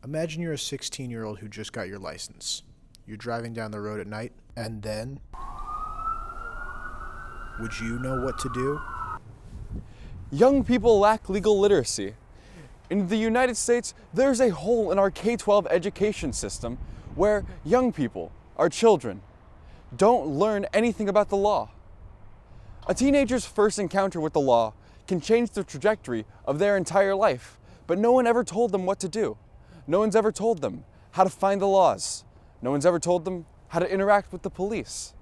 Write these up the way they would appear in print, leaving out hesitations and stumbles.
Imagine you're a 16-year-old who just got your license. You're driving down the road at night, and then... would you know what to do? Young people lack legal literacy. In the United States, there's a hole in our K-12 education system where young people, our children, don't learn anything about the law. A teenager's first encounter with the law can change the trajectory of their entire life, but no one ever told them what to do. No one's ever told them how to find the laws. No one's ever told them how to interact with the police.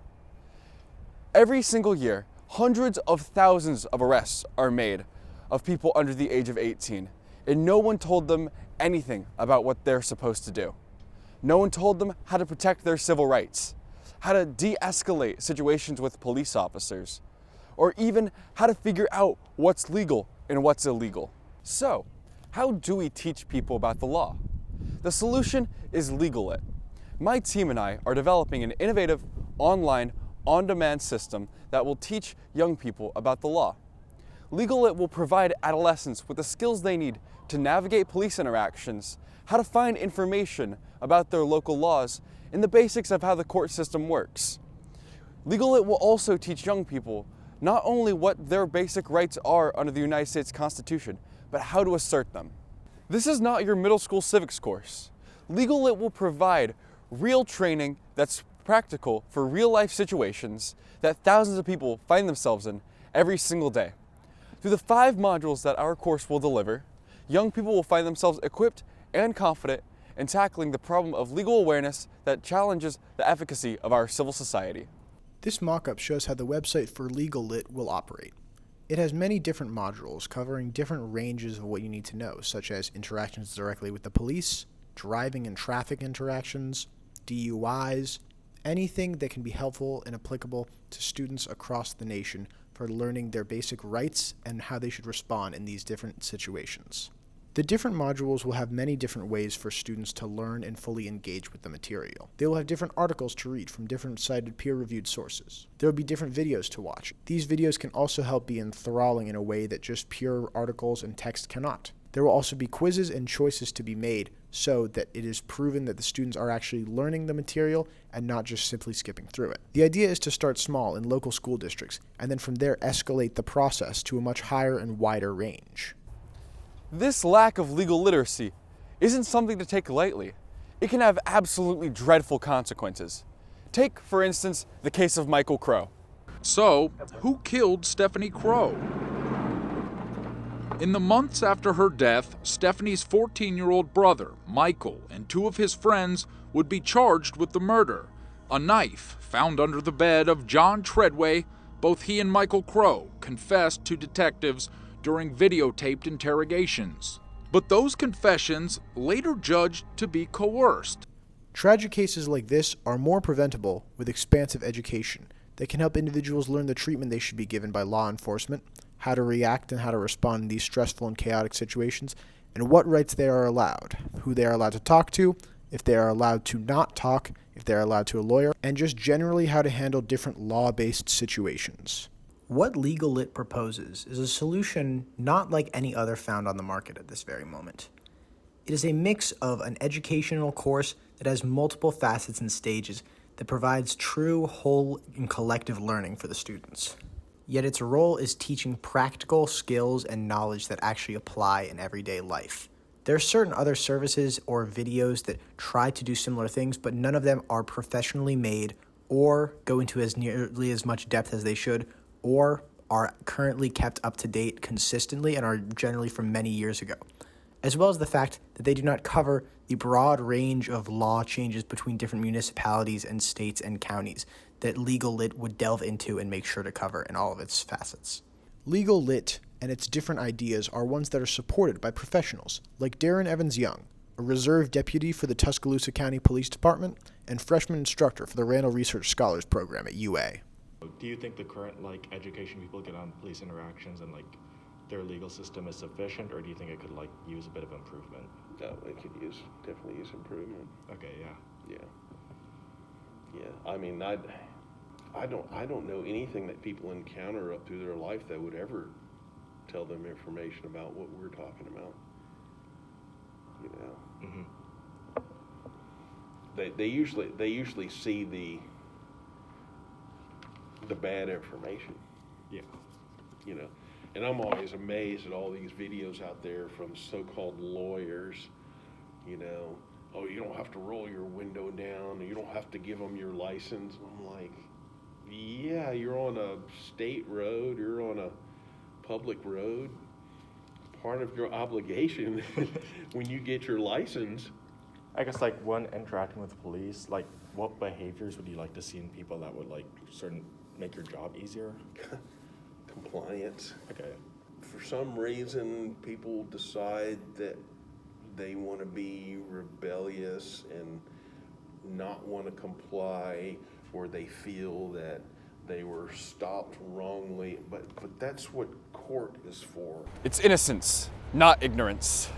Every single year, hundreds of thousands of arrests are made of people under the age of 18, and no one told them anything about what they're supposed to do. No one told them how to protect their civil rights, how to de-escalate situations with police officers, or even how to figure out what's legal and what's illegal. So, how do we teach people about the law? The solution is LegalIt. My team and I are developing an innovative, online, on-demand system that will teach young people about the law. LegalIt will provide adolescents with the skills they need to navigate police interactions, how to find information about their local laws, and the basics of how the court system works. LegalIt will also teach young people not only what their basic rights are under the United States Constitution, but how to assert them. This is not your middle school civics course. LegalIt will provide real training that's practical for real-life situations that thousands of people find themselves in every single day. Through the 5 modules that our course will deliver, young people will find themselves equipped and confident in tackling the problem of legal awareness that challenges the efficacy of our civil society. This mock-up shows how the website for LegalIt will operate. It has many different modules covering different ranges of what you need to know, such as interactions directly with the police, driving and traffic interactions, DUIs, anything that can be helpful and applicable to students across the nation for learning their basic rights and how they should respond in these different situations. The different modules will have many different ways for students to learn and fully engage with the material. They will have different articles to read from different cited peer-reviewed sources. There will be different videos to watch. These videos can also help be enthralling in a way that just pure articles and text cannot. There will also be quizzes and choices to be made so that it is proven that the students are actually learning the material and not just simply skipping through it. The idea is to start small in local school districts and then from there escalate the process to a much higher and wider range. This lack of legal literacy isn't something to take lightly. It can have absolutely dreadful consequences. Take, for instance, the case of Michael Crow. So, who killed Stephanie Crow? In the months after her death, Stephanie's 14-year-old brother, Michael, and 2 of his friends would be charged with the murder. A knife found under the bed of John Treadway, both he and Michael Crow confessed to detectives during videotaped interrogations. But those confessions later judged to be coerced. Tragic cases like this are more preventable with expansive education that can help individuals learn the treatment they should be given by law enforcement, how to react and how to respond in these stressful and chaotic situations, and what rights they are allowed, who they are allowed to talk to, if they are allowed to not talk, if they are allowed to a lawyer, and just generally how to handle different law-based situations. What LegalIt proposes is a solution not like any other found on the market at this very moment. It is a mix of an educational course that has multiple facets and stages that provides true, whole, and collective learning for the students. Yet its role is teaching practical skills and knowledge that actually apply in everyday life. There are certain other services or videos that try to do similar things, but none of them are professionally made or go into as nearly as much depth as they should, or are currently kept up to date consistently and are generally from many years ago, as well as the fact that they do not cover the broad range of law changes between different municipalities and states and counties that LegalIt would delve into and make sure to cover in all of its facets. LegalIt and its different ideas are ones that are supported by professionals like Darren Evans-Young, a reserve deputy for the Tuscaloosa County Police Department and freshman instructor for the Randall Research Scholars Program at UA. Do you think the current education people get on police interactions and their legal system is sufficient, or do you think it could use a bit of improvement? No, it could definitely use improvement. Okay, yeah. I mean, I don't know anything that people encounter up through their life that would ever tell them information about what we're talking about. Mm-hmm. they usually see the bad information, Yeah. you know. And I'm always amazed at all these videos out there from so-called lawyers, you know. Oh, you don't have to roll your window down, you don't have to give them your license. I'm like, yeah, you're on a state road, you're on a public road. Part of your obligation when you get your license. I guess like when interacting with the police, like what behaviors would you like to see in people that would like make your job easier? Compliance. Okay. For some reason, people decide that they want to be rebellious and not want to comply, or they feel that they were stopped wrongly, but that's what court is for. It's innocence, not ignorance.